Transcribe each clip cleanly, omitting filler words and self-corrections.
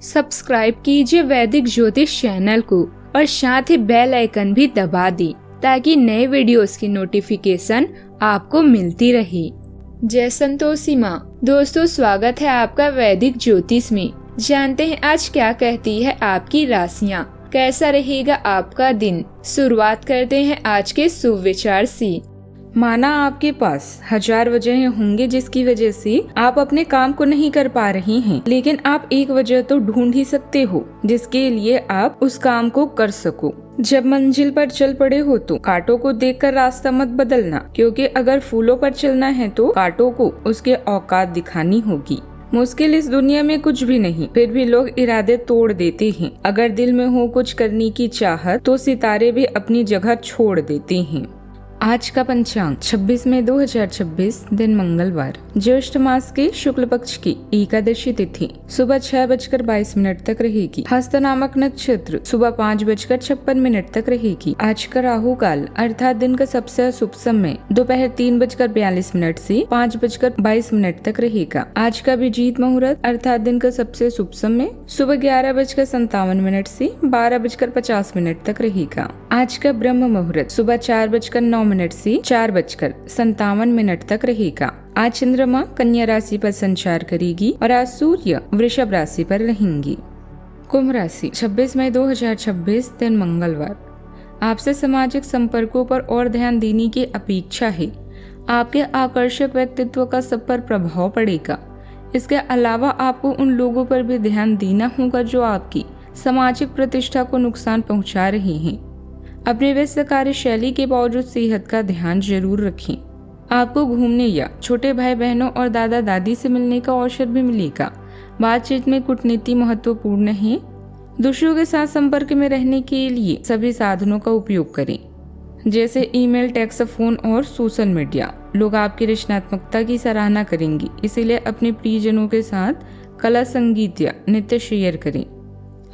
Subscribe कीजिए वैदिक ज्योतिष चैनल को और साथ ही बेल आइकन भी दबा दी ताकि नए वीडियोस की नोटिफिकेशन आपको मिलती रहे। जय संतोषी माँ। दोस्तों, स्वागत है आपका वैदिक ज्योतिष में। जानते हैं आज क्या कहती है आपकी राशियाँ, कैसा रहेगा आपका दिन। शुरुआत करते हैं आज के शुभ विचार से। माना आपके पास हजार वजहें होंगे जिसकी वजह से आप अपने काम को नहीं कर पा रहे हैं, लेकिन आप एक वजह तो ढूंढ ही सकते हो जिसके लिए आप उस काम को कर सको। जब मंजिल पर चल पड़े हो तो कांटों को देखकर रास्ता मत बदलना, क्योंकि अगर फूलों पर चलना है तो कांटों को उसके औकात दिखानी होगी। मुश्किल इस दुनिया में कुछ भी नहीं, फिर भी लोग इरादे तोड़ देते हैं। अगर दिल में हो कुछ करने की चाहत तो सितारे भी अपनी जगह छोड़ देते हैं। आज का पंचांग 26 मई 2026 दिन मंगलवार, ज्येष्ठ मास के शुक्ल पक्ष की एकादशी तिथि सुबह 6:22 तक रहेगी। हस्त नामक नक्षत्र सुबह 5:56 तक रहेगी। आज का राहु काल अर्थात दिन का सबसे शुभ समय दोपहर 3:42 से 5:22 तक रहेगा। आज का अभिजीत मुहूर्त अर्थात दिन का सबसे शुभ समय सुबह 11:57 से 12:50 तक रहेगा। आज का ब्रह्म मुहूर्त सुबह 4:09 से 4:57 तक रहेगा। आज चंद्रमा कन्या राशि पर संचार करेगी और आज सूर्य वृषभ राशि पर रहेंगी। कुंभ राशि 26 मई 2026 दिन मंगलवार, आपसे सामाजिक संपर्कों पर और ध्यान देने की अपेक्षा है। आपके आकर्षक व्यक्तित्व का सब पर प्रभाव पड़ेगा। इसके अलावा आपको उन लोगों पर भी ध्यान देना होगा जो आपकी सामाजिक प्रतिष्ठा को नुकसान पहुंचा रहे हैं। अपने व्यस्त कार्यशैली के बावजूद सेहत का ध्यान जरूर रखें। आपको घूमने या छोटे भाई बहनों और दादा दादी से मिलने का अवसर भी मिलेगा। बातचीत में कूटनीति महत्वपूर्ण है। दूसरों के साथ संपर्क में रहने के लिए सभी साधनों का उपयोग करें, जैसे ईमेल, टेक्स्ट, फोन और सोशल मीडिया। लोग आपकी रचनात्मकता की सराहना करेंगे, इसीलिए अपने प्रियजनों के साथ कला, संगीत या नृत्य शेयर करें।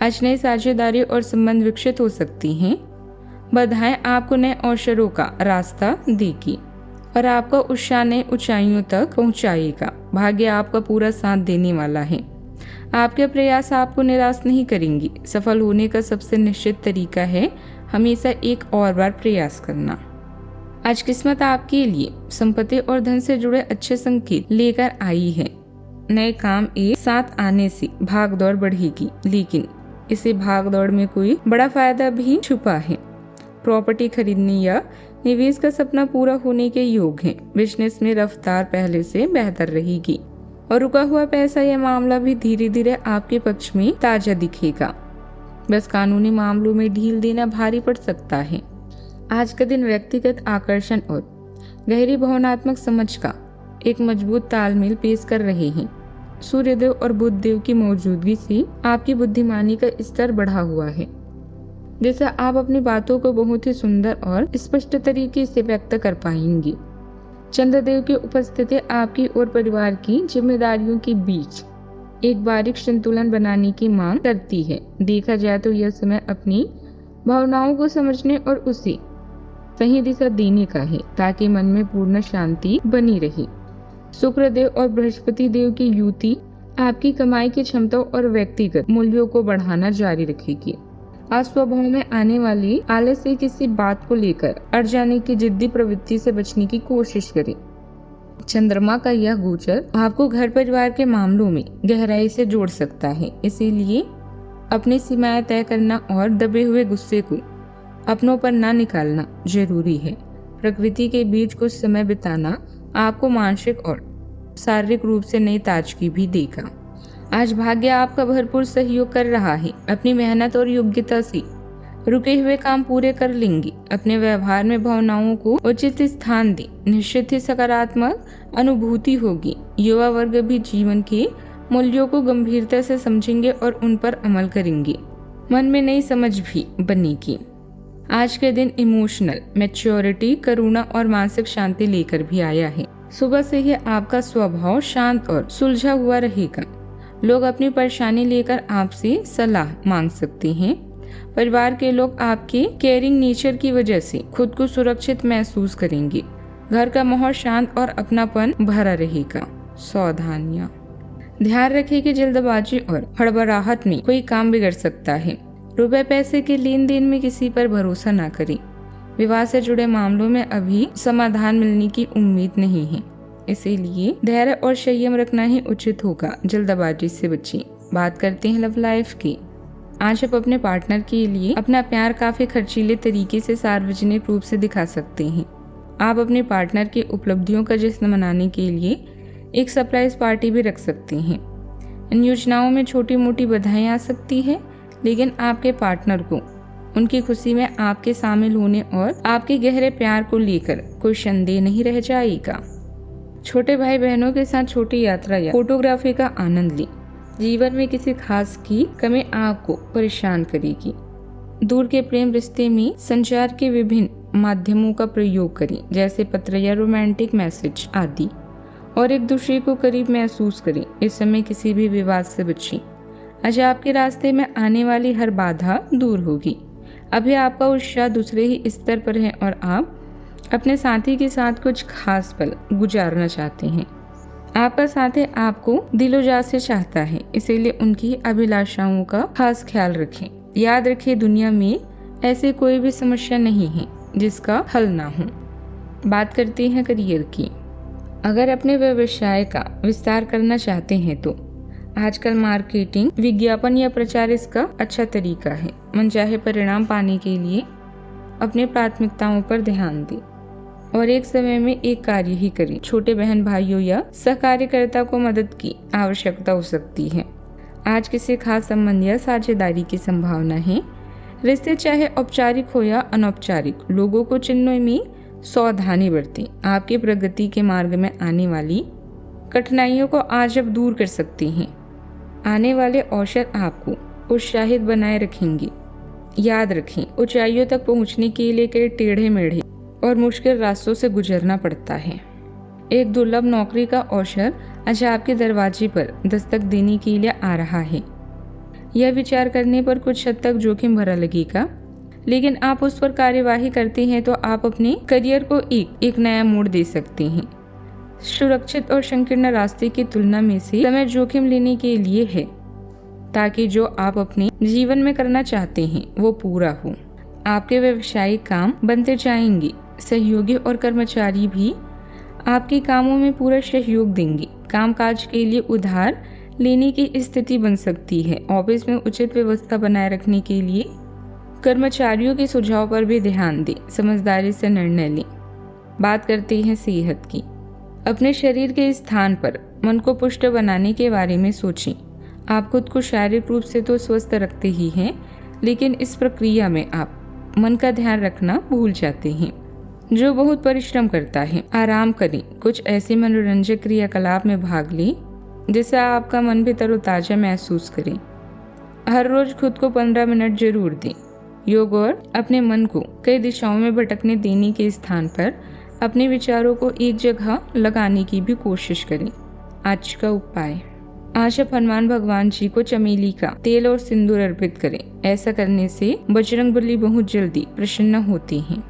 आज नई साझेदारी और संबंध विकसित हो सकती हैं। बधाएं आपको नए अवसरों का रास्ता देगी और आपका उत्साह नई ऊंचाइयों तक पहुंचाएगा। भाग्य आपका पूरा साथ देने वाला है। आपके प्रयास आपको निराश नहीं करेंगे। सफल होने का सबसे निश्चित तरीका है हमेशा एक और बार प्रयास करना। आज किस्मत आपके लिए संपत्ति और धन से जुड़े अच्छे संकेत लेकर आई है। नए काम एक साथ आने से भाग दौड़ बढ़ेगी, लेकिन इसे भाग दौड़ में कोई बड़ा फायदा भी छुपा है। प्रॉपर्टी खरीदने या निवेश का सपना पूरा होने के योग हैं। बिजनेस में रफ्तार पहले से बेहतर रहेगी और रुका हुआ पैसा या मामला भी धीरे धीरे आपके पक्ष में ताजा दिखेगा। बस कानूनी मामलों में ढील देना भारी पड़ सकता है। आज का दिन व्यक्तिगत आकर्षण और गहरी भावनात्मक समझ का एक मजबूत तालमेल पेश कर रहे हैं। सूर्यदेव और बुध देव की मौजूदगी से आपकी बुद्धिमानी का स्तर बढ़ा हुआ है, जिससे आप अपनी बातों को बहुत ही सुंदर और स्पष्ट तरीके से व्यक्त कर पाएंगे। चंद्रदेव की उपस्थिति आपकी और परिवार की जिम्मेदारियों के बीच एक बारीक संतुलन बनाने की मांग करती है। देखा जाए तो यह समय अपनी भावनाओं को समझने और उसे सही दिशा देने का है, ताकि मन में पूर्ण शांति बनी रहे। शुक्रदेव और बृहस्पति देव की युति आपकी कमाई की क्षमता और व्यक्तिगत मूल्यों को बढ़ाना जारी रखेगी। आज स्वभाव में आने वाली आलस से किसी बात को लेकर अड़ जाने की जिद्दी प्रवृत्ति से बचने की कोशिश करें। चंद्रमा का यह गोचर आपको घर परिवार के मामलों में गहराई से जोड़ सकता है, इसीलिए अपनी सीमाएं तय करना और दबे हुए गुस्से को अपनों पर ना निकालना जरूरी है। प्रकृति के बीच कुछ समय बिताना आपको मानसिक और शारीरिक रूप से नई ताजगी भी देगा। आज भाग्य आपका भरपूर सहयोग कर रहा है। अपनी मेहनत और योग्यता से रुके हुए काम पूरे कर लेंगे। अपने व्यवहार में भावनाओं को उचित स्थान दें। निश्चित ही सकारात्मक अनुभूति होगी। युवा वर्ग भी जीवन के मूल्यों को गंभीरता से समझेंगे और उन पर अमल करेंगे। मन में नई समझ भी बनेगी। आज के दिन इमोशनल मैच्योरिटी, करुणा और मानसिक शांति लेकर भी आया है। सुबह से ही आपका स्वभाव शांत और सुलझा हुआ रहेगा। लोग अपनी परेशानी लेकर आपसे सलाह मांग सकते हैं। परिवार के लोग आपके केयरिंग नेचर की वजह से खुद को सुरक्षित महसूस करेंगे। घर का माहौल शांत और अपनापन भरा रहेगा। सावधानियां। ध्यान रखें कि जल्दबाजी और हड़बड़ाहट में कोई काम बिगड़ सकता है। रुपए पैसे के लेन देन में किसी पर भरोसा न करें। विवाह से जुड़े मामलों में अभी समाधान मिलने की उम्मीद नहीं है, इसीलिए धैर्य और संयम रखना ही उचित होगा। जल्दबाजी से बचिए। बात करते हैं लव लाइफ की। आज आप अपने पार्टनर के लिए अपना प्यार काफी खर्चीले तरीके से सार्वजनिक रूप से दिखा सकते हैं। आप अपने पार्टनर की उपलब्धियों का जश्न मनाने के लिए एक सरप्राइज पार्टी भी रख सकते हैं। इन योजनाओं में छोटी मोटी बधाई आ सकती है, लेकिन आपके पार्टनर को उनकी खुशी में आपके शामिल होने और आपके गहरे प्यार को लेकर कोई संदेह नहीं रह जाएगा। छोटे भाई बहनों के साथ छोटी यात्रा या फोटोग्राफी का आनंद लें। जीवन में किसी खास की कमी आपको परेशान करेगी। दूर के प्रेम रिश्ते में संचार के विभिन्न माध्यमों का प्रयोग करें, जैसे पत्र या रोमांटिक मैसेज आदि, और एक दूसरे को करीब महसूस करें। इस समय किसी भी विवाद से बचें। आज आपके रास्ते में आने वाली हर बाधा दूर होगी। अभी आपका उत्साह दूसरे ही स्तर पर है और आप अपने साथी के साथ कुछ खास पल गुजारना चाहते हैं। आपका साथी आपको दिलोजान से चाहता है, इसीलिए उनकी अभिलाषाओं का खास ख्याल रखें। याद रखें, दुनिया में ऐसी कोई भी समस्या नहीं है जिसका हल ना हो। बात करते हैं करियर की। अगर अपने व्यवसाय का विस्तार करना चाहते हैं तो आजकल मार्केटिंग, विज्ञापन या प्रचार इसका अच्छा तरीका है। मनचाहे परिणाम पाने के लिए अपने प्राथमिकताओं पर ध्यान दें और एक समय में एक कार्य ही करें। छोटे बहन भाइयों या सहकार्यकर्ता को मदद की आवश्यकता हो सकती है। आज किसी खास संबंध या साझेदारी की संभावना है। रिश्ते चाहे औपचारिक हो या अनौपचारिक, लोगों को चुनने में सावधानी बरतें। आपकी प्रगति के मार्ग में आने वाली कठिनाइयों को आज आप दूर कर सकते हैं। आने वाले अवसर आपको उत्साहित बनाए रखेंगे। याद रखें, ऊंचाइयों तक पहुंचने के लिए कई टेढ़े मेढ़े और मुश्किल रास्तों से गुजरना पड़ता है। एक दुर्लभ नौकरी का अवसर आज आपके दरवाजे पर दस्तक देने के लिए आ रहा है। यह विचार करने पर कुछ हद तक जोखिम भरा लगेगा, लेकिन आप उस पर कार्यवाही करते हैं तो आप अपने करियर को एक नया मोड़ दे सकते हैं। सुरक्षित और संकीर्ण रास्ते की तुलना में से समय जोखिम लेने के लिए है, ताकि जो आप अपने जीवन में करना चाहते हैं वो पूरा हो। आपके व्यवसायिक काम बनते जाएंगे। सहयोगी और कर्मचारी भी आपके कामों में पूरा सहयोग देंगे। कामकाज के लिए उधार लेने की स्थिति बन सकती है। ऑफिस में उचित व्यवस्था बनाए रखने के लिए कर्मचारियों के सुझाव पर भी ध्यान दें। समझदारी से निर्णय लें। बात करते हैं सेहत की। अपने शरीर के स्थान पर मन को पुष्ट बनाने के बारे में सोचें। आप खुद को शारीरिक रूप से तो स्वस्थ रखते ही हैं, लेकिन इस प्रक्रिया में आप मन का ध्यान रखना भूल जाते हैं। जो बहुत परिश्रम करता है, आराम करें। कुछ ऐसे मनोरंजक क्रियाकलाप में भाग लें जिससे आपका मन भी तरोताजा महसूस करे। हर रोज खुद को 15 मिनट जरूर दें। योग और अपने मन को कई दिशाओं में भटकने देने के स्थान पर अपने विचारों को एक जगह लगाने की भी कोशिश करें। आज का उपाय, आज आप हनुमान भगवान जी को चमेली का तेल और सिंदूर अर्पित करें। ऐसा करने से बजरंगबली बहुत जल्दी प्रसन्न होते हैं।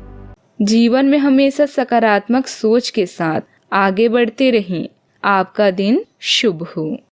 जीवन में हमेशा सकारात्मक सोच के साथ आगे बढ़ते रहें। आपका दिन शुभ हो।